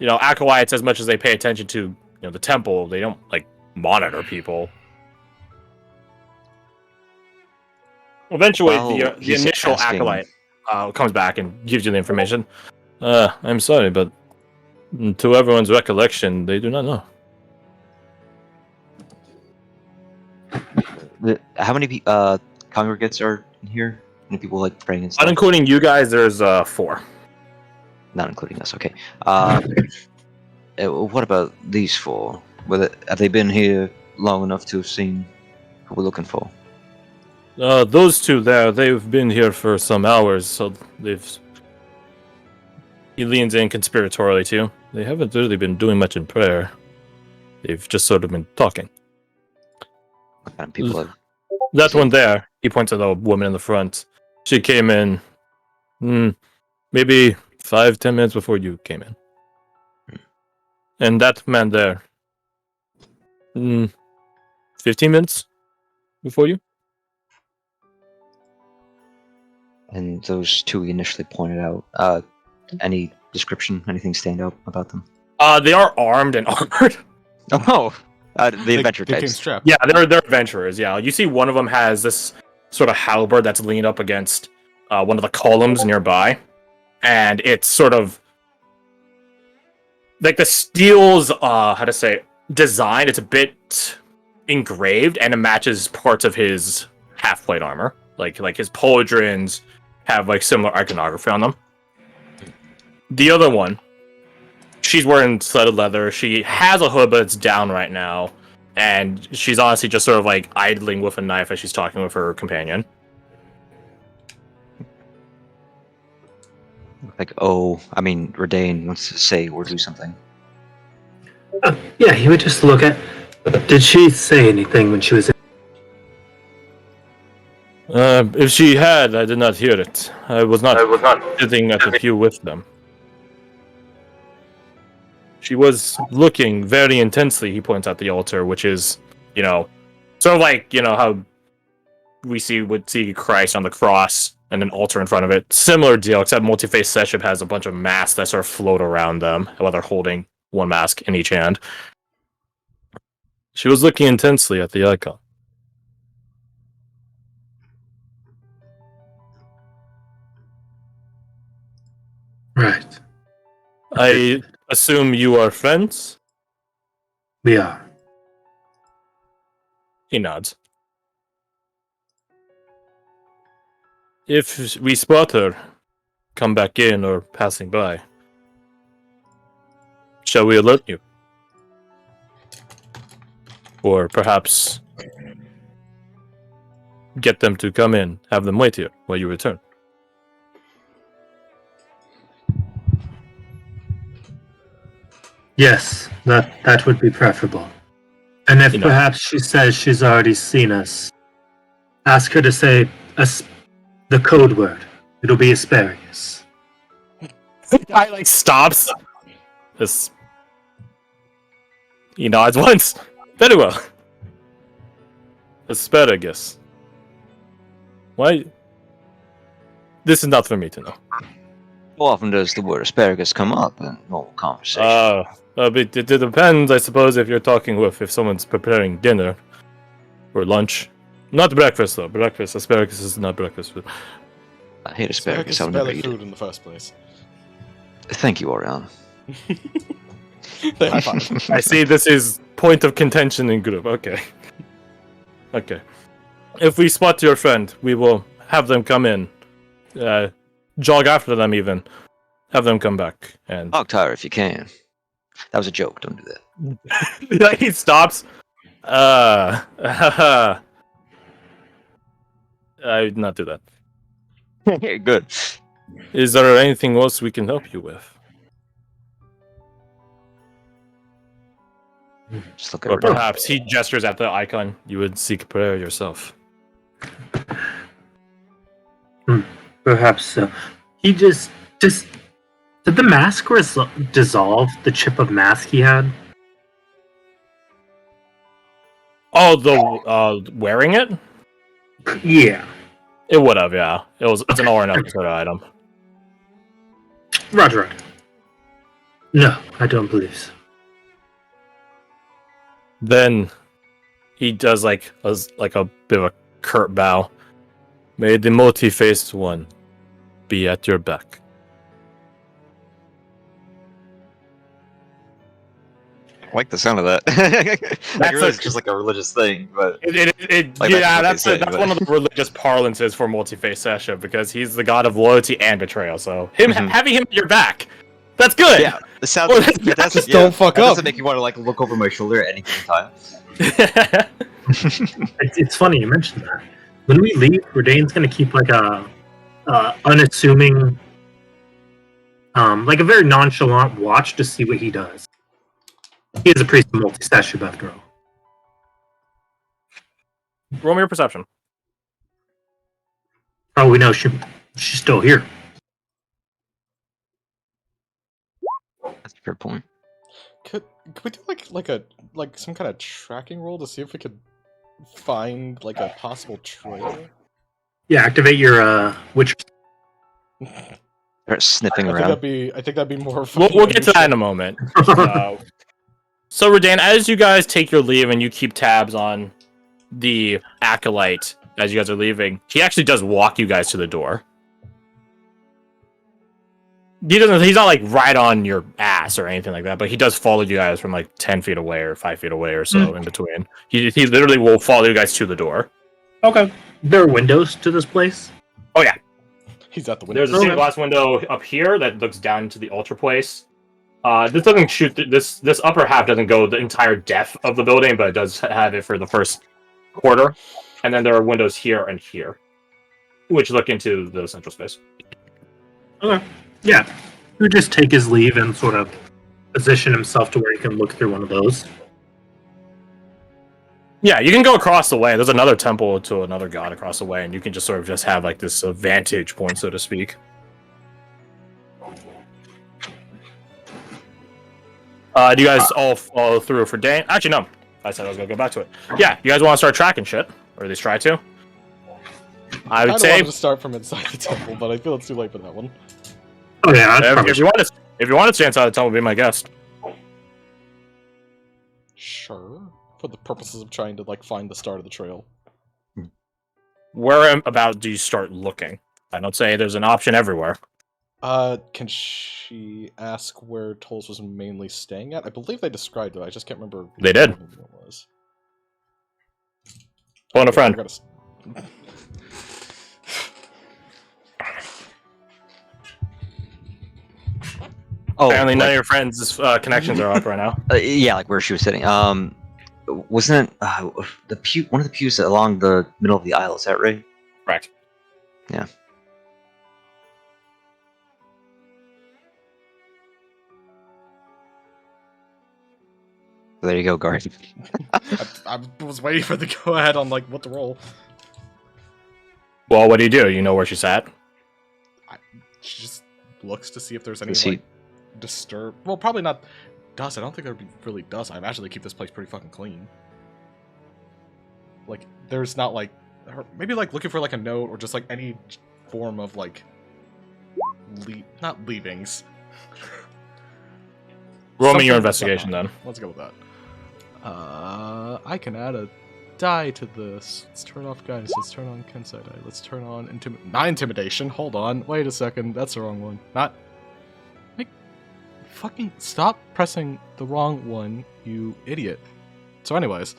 acolytes, as much as they pay attention to the temple, they don't like monitor people. Eventually, the initial acolyte comes back and gives you the information. I'm sorry, but to everyone's recollection, they do not know. How many congregants are in here? How many people like praying and stuff? Not including you guys, there's 4. Not including us. Okay. What about these 4? Have they been here long enough to have seen who we're looking for? Those 2 there, they've been here for some hours, so he leans in conspiratorially too. They haven't really been doing much in prayer. They've just sort of been talking. What kind of people that one there, he points at the woman in the front. She came in maybe 5-10 minutes before you came in. And that man there, 15 minutes before you. And those 2 we initially pointed out, any description, anything stand out about them? They are armed and armored. Oh, the adventure types. Yeah, they're adventurers. Yeah, you see one of them has this sort of halberd that's leaned up against one of the columns nearby, and it's sort of like the steel's design. It's a bit engraved, and it matches parts of his half-plate armor. Like his pauldrons have like similar iconography on them. The other one, she's wearing studded leather. She has a hood, but it's down right now. And she's honestly just sort of like idling with a knife as she's talking with her companion. Redain wants to say or do something. Yeah, he would just look at... Did she say anything when she was in? If she had, I did not hear it. I was not sitting at the pew with them. She was looking very intensely, he points out the altar, which is, sort of like, how we would see Christ on the cross and an altar in front of it. Similar deal, except multi-face Seship has a bunch of masks that sort of float around them while they're holding one mask in each hand. She was looking intensely at the icon. Right. I assume you are friends? We are. He nods. If we spot her, come back in or passing by, shall we alert you? Or perhaps get them to come in, have them wait here while you return. Yes, that would be preferable. And if perhaps she says she's already seen us, ask her to say the code word. It'll be asparagus. The guy stops. He nods once. Very well. Asparagus. Why? This is not for me to know. How often does the word asparagus come up in normal conversation? It depends, I suppose, if someone's preparing dinner or lunch. Not breakfast, though. Asparagus is not breakfast food. I hate asparagus. Asparagus is belly food in the first place. Thank you, Orion. I see this is point of contention in group. Okay. If we spot your friend, we will have them come in. Jog after them even. Have them come back. And Hog tire if you can. That was a joke. Don't do that. He stops. I would not do that. Good. Is there anything else we can help you with? Just look at or perhaps he gestures at the icon. You would seek prayer yourself. Perhaps so. He just did the mask dissolve the chip of mask he had? Oh, the wearing it? Yeah. It would have, yeah. It's an or an episode item. Roger. No, I don't believe so. Then he does like a bit of a curt bow. May the multi-faced one be at your back. I like the sound of that. Like, really, it's just like a religious thing, but like, That's one of the religious parlances for multi-faced Sasha, because he's the god of loyalty and betrayal. So having him at your back, that's good. Yeah, it sounds. Just don't fuck that up. doesn't make you want to like look over my shoulder at any given time. It's funny you mentioned that. When we leave, Redane's gonna keep like a unassuming, like a very nonchalant watch to see what he does. He is a priest of multi-statue after all. Roll me your perception. Oh, we know she's still here. That's a fair point. Could we do like some kind of tracking roll to see if we could find like a possible trail? Yeah, activate your witch. Start sniffing I around. think that'd be more. We'll get to that in a moment. So, Redan, as you guys take your leave and you keep tabs on the acolyte as you guys are leaving, he actually does walk you guys to the door. He's not like right on your ass or anything like that, but he does follow you guys from like 10 feet away or 5 feet away or so in between. He literally will follow you guys to the door. Okay. There are windows to this place? Oh, yeah. He's at the window. There's a stained glass window up here that looks down into the altar place. This doesn't shoot. This upper half doesn't go the entire depth of the building, but it does have it for the first quarter. And then there are windows here and here, which look into the central space. Okay. Yeah. He would just take his leave and sort of position himself to where he can look through one of those. Yeah, you can go across the way. There's another temple to another god across the way, and you can just sort of just have like this vantage point, so to speak. Do you guys all follow through for Dane? Actually, no. I said I was gonna go back to it. Yeah, you guys want to start tracking shit, or at least try to. I would say wanted to start from inside the temple, but I feel it's too late for that one. Oh yeah, that's if you want to stay inside the temple, be my guest. Sure. For the purposes of trying to like find the start of the trail. Where about do you start looking? I don't say there's an option everywhere. Can she ask where Tolls was mainly staying at? I believe they described it. I just can't remember. They did. What it was. Phone a friend. Oh, apparently none of your friends' connections are up right now. Yeah, like where she was sitting. Wasn't it the pew? One of the pews along the middle of the aisle. Is that right? Correct. Yeah. There you go, Garth. I was waiting for the go ahead on like what to roll. Well, what do? You know where she's at? She just looks to see if there's any Is he- like disturb. Well, probably not dust. I don't think there'd be really dust. I imagine they keep this place pretty fucking clean. Like, there's not like maybe like looking for like a note or just like any form of like not leavings. Roll me your Something investigation that's not then. mine. Let's go with that. I can add a die to this. Let's turn off guys. Let's turn on Kensai die. Let's turn on not intimidation. Hold on. Wait a second. That's the wrong one. Not. Fucking stop pressing the wrong one, you idiot. So, anyways.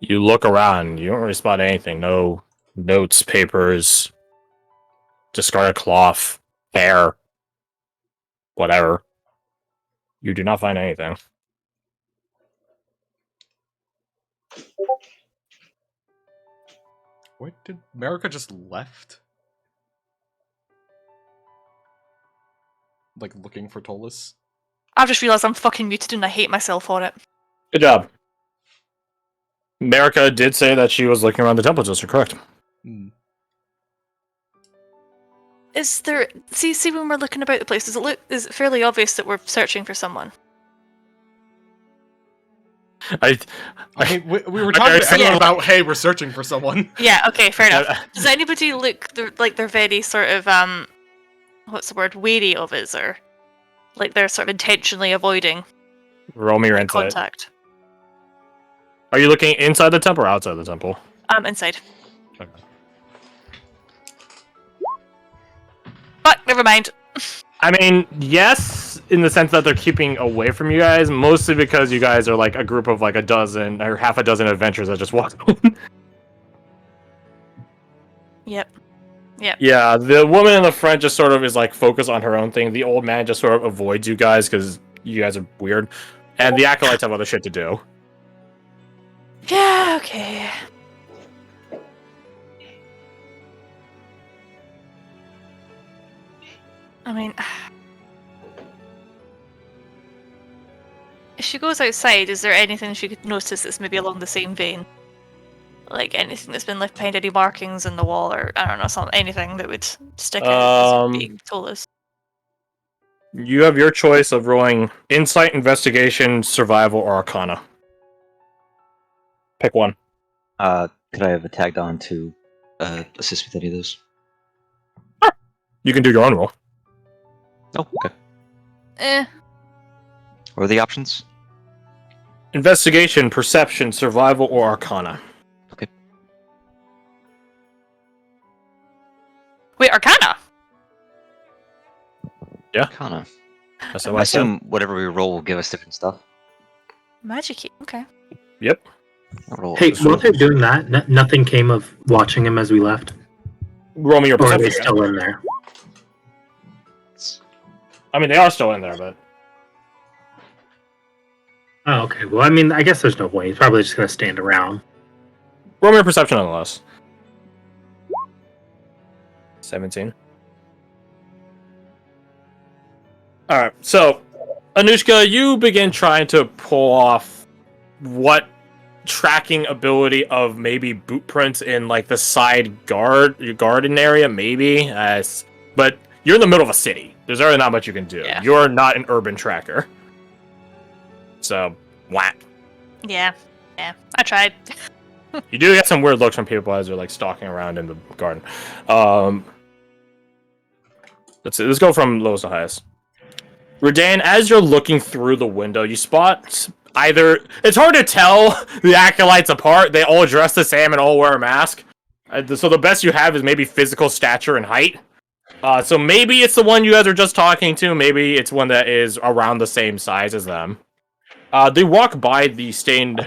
You look around. You don't really spot anything. No notes, papers, discarded cloth, hair, whatever. You do not find anything. Wait, did America just left? Like, looking for Tollus? I've just realised I'm fucking muted and I hate myself for it. Good job. America did say that she was looking around the temple district, correct? Hmm. Is there... See when we're looking about the place, is it fairly obvious that we're searching for someone? I mean, we were talking to everyone about, hey, we're searching for someone. Yeah, okay, fair enough. Does anybody look like they're very sort of, what's the word, wary of us, or Like they're sort of intentionally avoiding Roll me your insight. contact. Are you looking inside the temple or outside the temple? Inside. Okay. But never mind. I mean, yes, in the sense that they're keeping away from you guys, mostly because you guys are like a group of like a dozen or half a dozen adventurers that just walked in. Yep. Yeah, the woman in the front just sort of is like focused on her own thing. The old man just sort of avoids you guys because you guys are weird. And the acolytes have other shit to do. Yeah, okay. I mean, if she goes outside, is there anything she could notice that's maybe along the same vein? Like anything that's been left behind, any markings in the wall, or I don't know, anything that would stick out as being told us. You have your choice of rolling insight, investigation, survival, or arcana. Pick one. Could I have a tagged on to assist with any of those? You can do your own roll. Oh, okay. What are the options? Investigation, perception, survival, or arcana. Wait, Arcana? Yeah. Arcana. That's I what I said. assume whatever we roll will give us different stuff. Magic. Okay. Yep. I'll roll Hey, this while roll. they're doing that, nothing came of watching him as we left. Roll me your Or are they perception. still in there? I mean, they are still in there, but Oh, okay. Well, I mean, I guess there's no way. He's probably just gonna stand around. roll me your perception nonetheless. 17. Alright, so, Anushka, you begin trying to pull off what tracking ability of maybe boot prints in, like, the side garden area, maybe. But you're in the middle of a city. There's really not much you can do. Yeah. You're not an urban tracker. So, whack. Yeah. I tried. You do get some weird looks from people as they're, like, stalking around in the garden. Let's go from lowest to highest. Redan, as you're looking through the window, you spot either... It's hard to tell the acolytes apart. They all dress the same and all wear a mask. So the best you have is maybe physical stature and height. So maybe it's the one you guys are just talking to. Maybe it's one that is around the same size as them. They walk by the stained...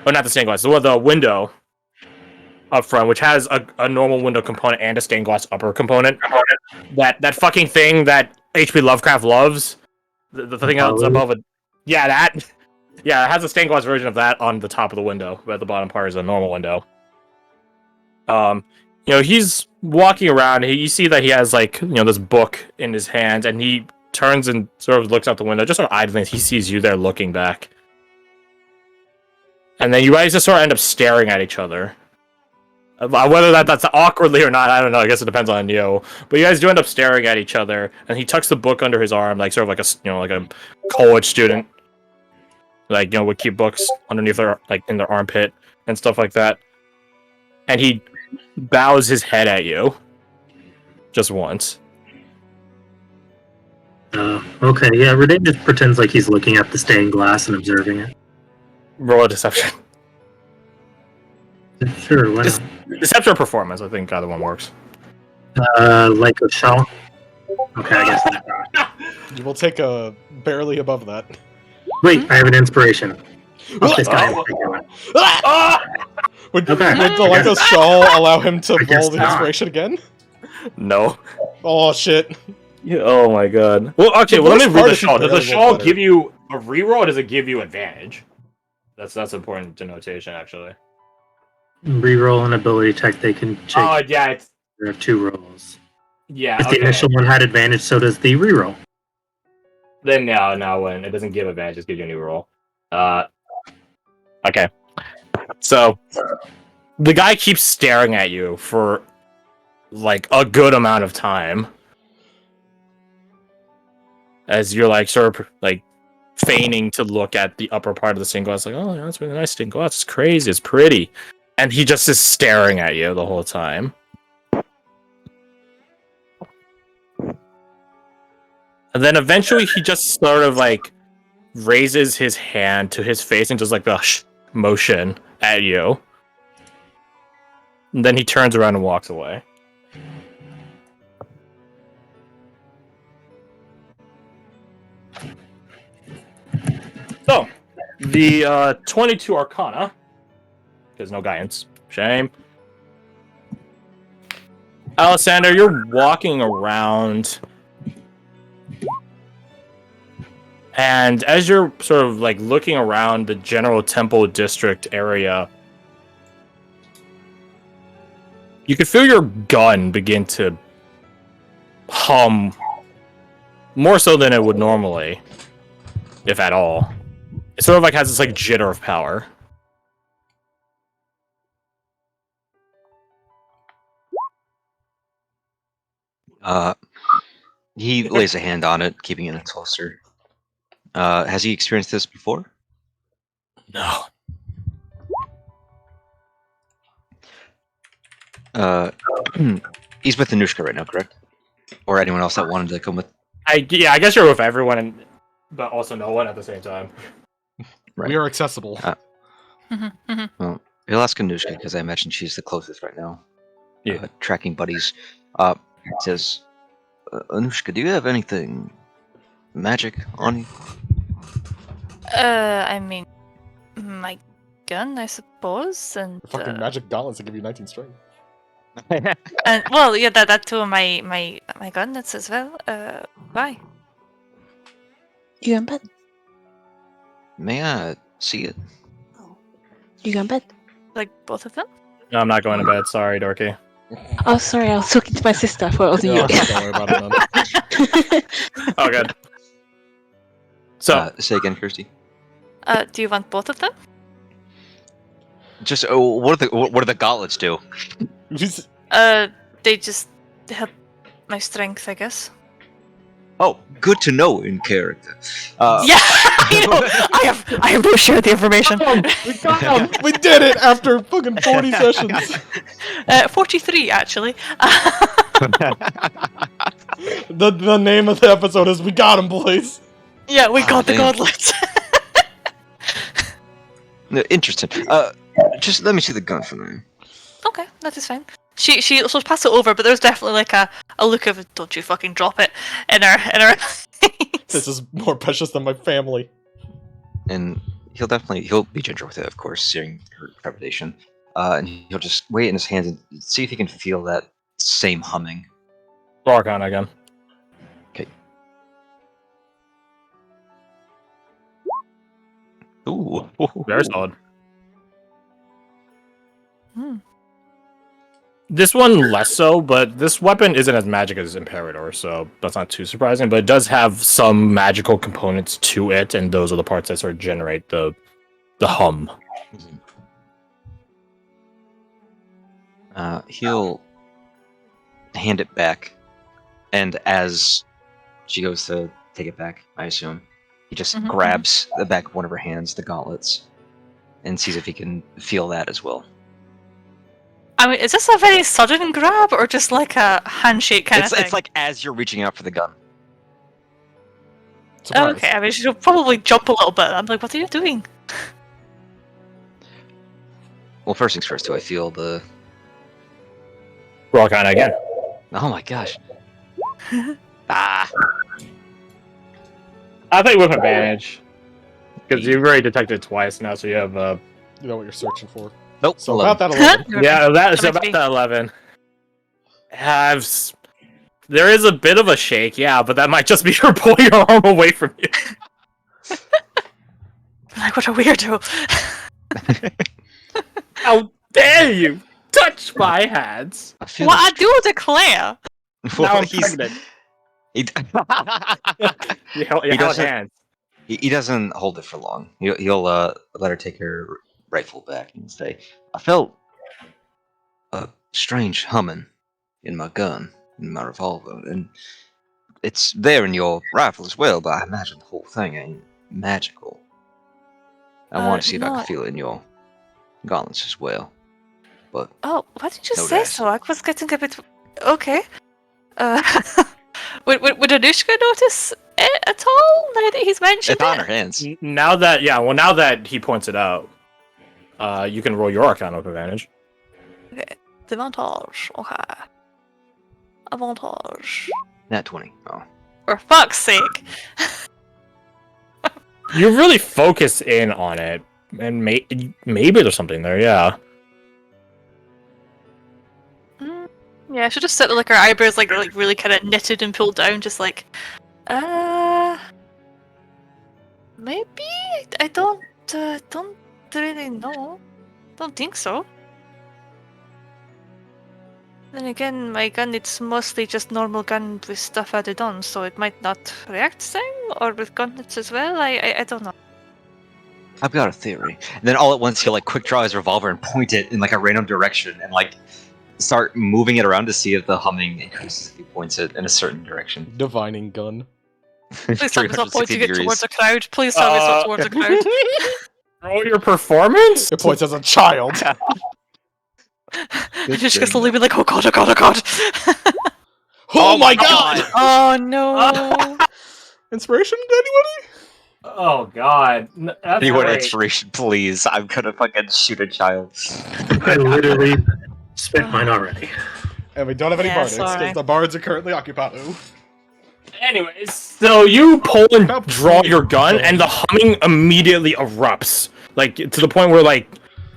Oh, not the stained glass. The window up front, which has a normal window component and a stained glass upper component. That fucking thing that H.P. Lovecraft loves. The thing that's above it. Yeah, that. Yeah, it has a stained glass version of that on the top of the window, but the bottom part is a normal window. He's walking around. You see that he has this book in his hand, and he turns and sort of looks out the window, just sort of idly. He sees you there looking back, and then you guys just sort of end up staring at each other. Whether that's awkwardly or not, I don't know. I guess it depends on you. But you guys do end up staring at each other, and he tucks the book under his arm, like sort of like a college student, would keep books underneath their in their armpit and stuff like that. And he bows his head at you, just once. Okay, yeah. Redan just pretends like he's looking at the stained glass and observing it. Roll a deception. Sure, why not? Deception or performance, I think either one works. Like a shell. Okay, I guess that. You will take a barely above that. Wait, I have an inspiration. Off this guy in particular. Would Okay. the Lyco's shawl allow him to I guess roll the not. inspiration again? No. Oh shit. Yeah, oh my god. Well, okay, The let me worst read part the is he shawl. Does the barely shawl rolled better. give you a reroll, or does it give you advantage? That's important denotation, actually. Reroll an ability check. They can check. Oh, yeah, it's... There are 2 rolls. Yeah, If okay. the initial one had advantage, so does the reroll. Then no, when it doesn't give advantage, it gives you a new roll. Okay. So, the guy keeps staring at you for, a good amount of time. As you're, sort of, feigning to look at the upper part of the stained glass, oh, yeah, that's really nice stained glass. It's crazy. It's pretty. And he just is staring at you the whole time. And then eventually he just sort of like raises his hand to his face and just like the motion at you. And then he turns around and walks away. So, the 22 Arcana, because no guidance, shame. Alessander, you're walking around, and as you're sort of like looking around the general temple district area, you can feel your gun begin to hum more so than it would normally, if at all. It sort of like has this like jitter of power. He lays a hand on it, keeping it in its holster. Has he experienced this before? No. He's with Anushka right now, correct? Or anyone else that wanted to come with? I guess you're with everyone, but also no one at the same time. Right. We are accessible. Well, he'll ask Anushka because I imagine she's the closest right now. Yeah. Tracking buddies. Says, Anushka, do you have anything magic on you? I mean, my gun, I suppose, and Fucking magic gauntlets that give you 19 strength. and well, yeah, that too. My gauntlets as well. Why? You go in bed. May I see it? You go in bed. Like both of them? No, I'm not going to bed. Sorry, Dorky. Oh, sorry, I was talking to my sister. I thought it was No, you. don't worry about it, man. Oh, good. So, Say again, Kirsty. Do you want both of them? Just what do the gauntlets do? They just help my strength, I guess. Oh, good to know in character. Yeah, I have no share of the information. We got him! We did it after fucking 40 sessions! 43, actually. The name of the episode is We Got Him, boys! Yeah, we got the damn. gauntlets. No, interesting. Just let me see the gun for now. Okay, that is fine. She'll pass it over, but there's definitely like a look of "don't you fucking drop it" in her. This is more precious than my family. And he'll be ginger with it, of course, seeing her trepidation. And he'll just weigh it in his hands and see if he can feel that same humming. Arcana again. Okay. Ooh. Very solid. Hmm. This one less so, but this weapon isn't as magic as Imperator, so that's not too surprising. But it does have some magical components to it, and those are the parts that sort of generate the hum. He'll hand it back, and as she goes to take it back, I assume, he just grabs the back of one of her hands, the gauntlets, and sees if he can feel that as well. I mean, is this a very sudden grab or just like a handshake kind of thing? It's like as you're reaching out for the gun. Surprise. Okay, I mean, she'll probably jump a little bit. I'm like, what are you doing? Well, first things first, do I feel the... Arcana again. Oh my gosh. Ah! I think with advantage. Because you've already detected it twice now, so you have You know what you're searching for. Nope, So 11. about that 11. yeah, that's That about might be- the 11. There is a bit of a shake, yeah, but that might just be her pulling her arm away from you. Like, what a weirdo. How dare you touch my hands? I feel What I do declare. Now I'm he's- pregnant. he, You held He doesn't- hands. he doesn't hold it for long. He'll let her take her rifle back and say, I felt a strange humming in my gun, in my revolver, and it's there in your rifle as well, but I imagine the whole thing ain't magical. I want to see if I no, can feel it in your gauntlets as well. But Oh, why didn't you No say dice. so? I was getting a bit... Okay. Would Anushka notice it at all now that he's mentioned It's on it? her hands. Now that he points it out, you can roll your Arcana with advantage. Advantage. Okay. Advantage. Nat 20. Oh. For fuck's sake. You really focus in on it, and maybe there's something there. Yeah. Yeah, I should just sit there like her eyebrows like really kind of knitted and pulled down, just like, maybe I don't really know. Don't think so. Then again, my gun it's mostly just normal gun with stuff added on, so it might not react the same, or with gauntlets as well. I don't know. I've got a theory. And then all at once he'll like quick draw his revolver and point it in like a random direction and like start moving it around to see if the humming increases if he points it in a certain direction. Divining gun. Please tell me it's not 360 pointing it degrees. towards a crowd. Please tell me it's not towards a crowd. Roll your performance. It points as a child. And just gonna slowly be like, oh god, oh god, oh god. Oh my god! Oh no. Inspiration, anybody? Oh god. That's Anyone great. inspiration, please. I'm gonna fucking shoot a child. I literally spent mine already. And we don't have any Yeah, bards, sorry. because the bards are currently occupied. Anyways, so you pull and draw your gun, and the humming immediately erupts, like to the point where like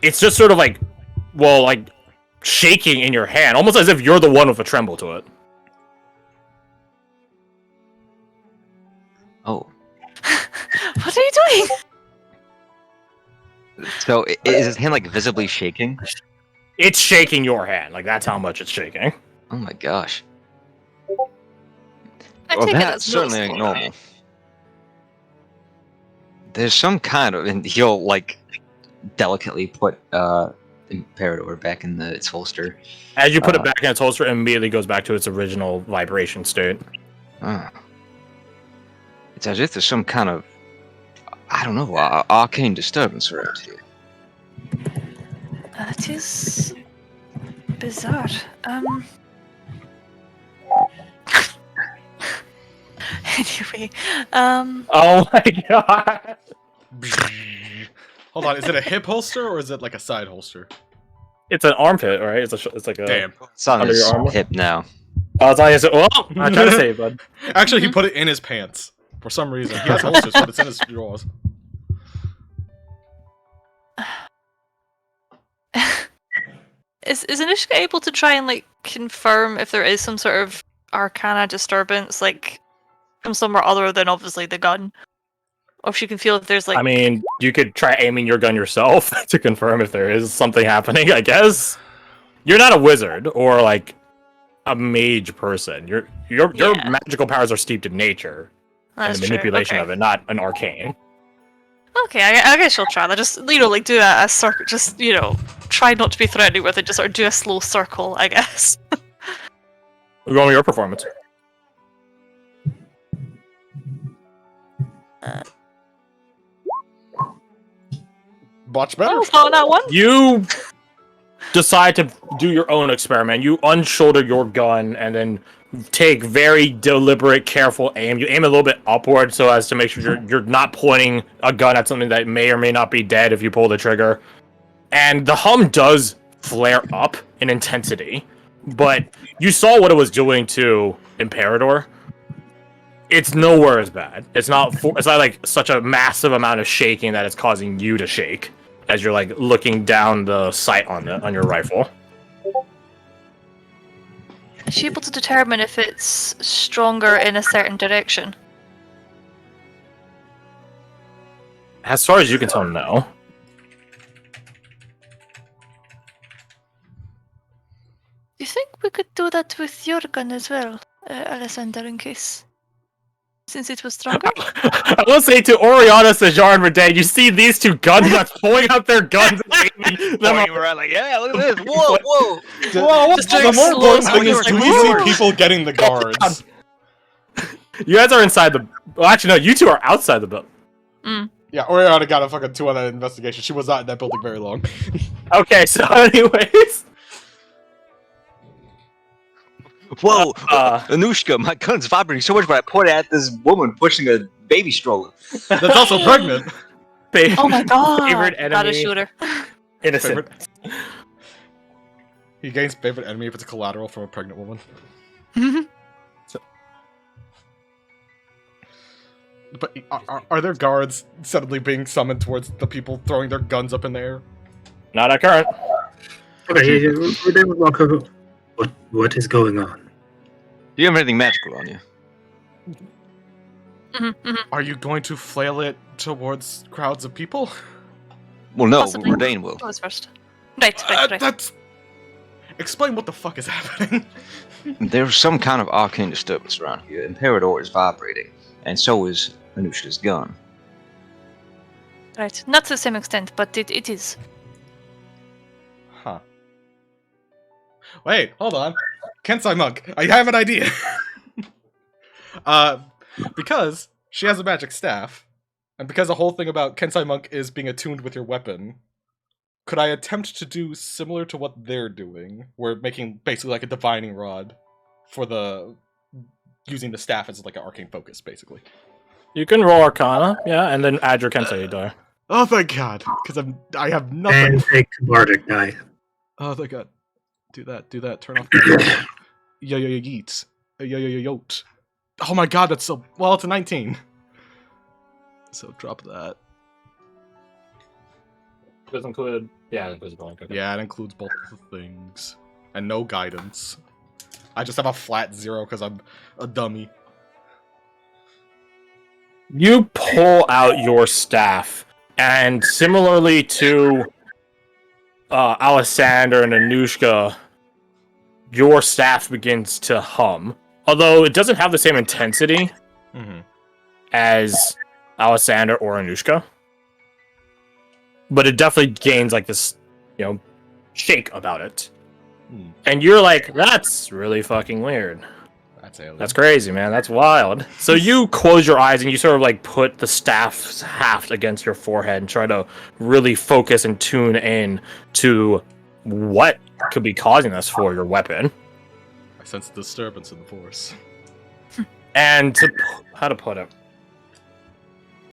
it's just sort of like, well, like shaking in your hand, almost as if you're the one with a tremble to it. Oh. What are you doing? So is his hand like visibly shaking? It's shaking your hand, like that's how much it's shaking. Oh my gosh. I Well, take it that as certainly ain't noticeable. normal. There's some kind of, and he'll like delicately put Imperator back in its holster. As you put it back in its holster, it immediately goes back to its original vibration state. It's as if there's some kind of, I don't know, arcane disturbance around here. That is bizarre. Anyway, Oh my god! Hold on, is it a hip holster or is it like a side holster? It's an armpit, right? It's like a. Damn. It's on Under his your armor? hip now. I was like, well, I tried to say, bud. Actually, he put it in his pants for some reason. He has holsters, but it's in his drawers. is Anishka able to try and like confirm if there is some sort of arcana disturbance, like from somewhere other than obviously the gun, or if she can feel if there's like? I mean, you could try aiming your gun yourself to confirm if there is something happening, I guess. You're not a wizard or like a mage person. Your Yeah. magical powers are steeped in nature and That's the true, manipulation okay. of it, not an arcane. Okay, I guess she'll try that. Just like do a circle. Just try not to be threatening with it. Just sort of do a slow circle, I guess. We're going with your performance. Botch better. Oh, found that one. You decide to do your own experiment. You unshoulder your gun and then take very deliberate, careful aim. You aim a little bit upward so as to make sure you're not pointing a gun at something that may or may not be dead if you pull the trigger. And the hum does flare up in intensity, but you saw what it was doing to Imperator. It's nowhere as bad. It's not like such a massive amount of shaking that it's causing you to shake as you're like looking down the sight on your rifle. Is she able to determine if it's stronger in a certain direction? As far as you can tell, no. Do you think we could do that with your gun as well, Alessander, in case? Since it was stronger? I will say to Oriana, Sejar, and Renee, you see these two gun nuts pulling out their guns and aiming them Pointing around like, yeah, look at this. Whoa, whoa. Whoa, Just The doing more slow important thing is, do we circles. see people getting the guards? You guys are inside the. Well, actually, no. You two are outside the building. Yeah, Oriana got a fucking 2 on that investigation. She was not in that building very long. Okay, so anyways, Whoa, Uh, Anushka, my gun's vibrating so much when I point at this woman pushing a baby stroller. That's also pregnant. Oh my god! Favorite Gotta enemy, shoot her. innocent. He gains favorite enemy if it's collateral from a pregnant woman. But are there guards suddenly being summoned towards the people throwing their guns up in the air? Not at current. Okay, what is going on? Do you have anything magical on you? Are you going to flail it towards crowds of people? Well, no, Possibly. Redain will. Who was first? Right. That's... Explain what the fuck is happening. There's some kind of arcane disturbance around here. Imperador is vibrating, and so is Anushka's gun. Right. Not to the same extent, but it is. Huh. Wait, hold on. Kensai Monk, I have an idea. Because she has a magic staff, and because the whole thing about Kensai Monk is being attuned with your weapon, could I attempt to do similar to what they're doing? We're making basically like a divining rod for the using the staff as like an arcane focus, basically. You can roll Arcana, yeah, and then add your Kensei die. Oh thank God, because I have nothing. And take Bardic die. Oh thank God, do that. Turn off. The... yeet. Yote. Oh my God, that's so well. It's a 19. So drop that. Does include, yeah, it includes blank. Okay. Yeah, it includes both of the things. And no guidance. I just have a flat 0 because I'm a dummy. You pull out your staff, and similarly to Alessander and Anushka, your staff begins to hum. Although it doesn't have the same intensity as Alessander or Anushka. But it definitely gains like this, shake about it. And you're like, that's really fucking weird. That's alien. That's crazy, man. That's wild. So you close your eyes and you sort of like put the staff's haft against your forehead and try to really focus and tune in to what could be causing this for your weapon. I sense a disturbance in the force. And how to put it?